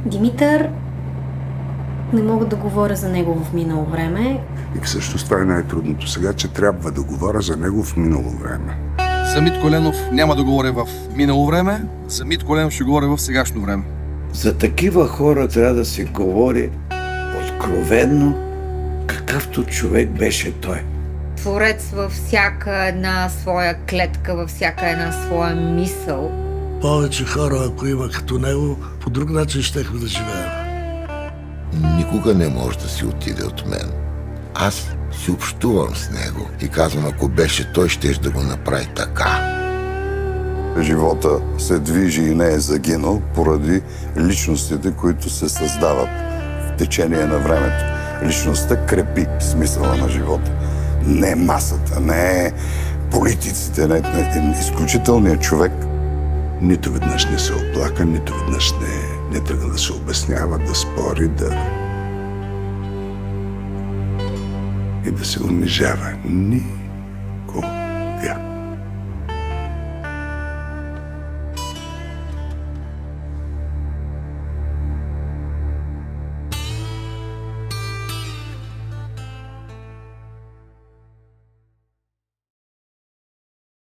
Димитър, не мога да говоря за него в минало време. И всъщност това е най-трудното сега, че трябва да говоря за него в минало време. За Митко Ленов няма да говоря в минало време, за Митко Ленов ще говоря в сегашно време. За такива хора трябва да се говори откровенно, какъвто човек беше той. Творец във всяка една своя клетка, във всяка една своя мисъл. Повече хора, ако има като него, по друг начин щехме да живеем. Никога не може да си отиде от мен. Аз си общувам с него и казвам, ако беше той, щеш да го направи така. Живота се движи и не е загинал поради личностите, които се създават в течение на времето. Личността крепи смисъла на живота. Не масата, не политиците, не изключителният човек. Нито веднъж не се оплака, нито веднъж не тръгна да се обяснява, да спори, и да се унижава.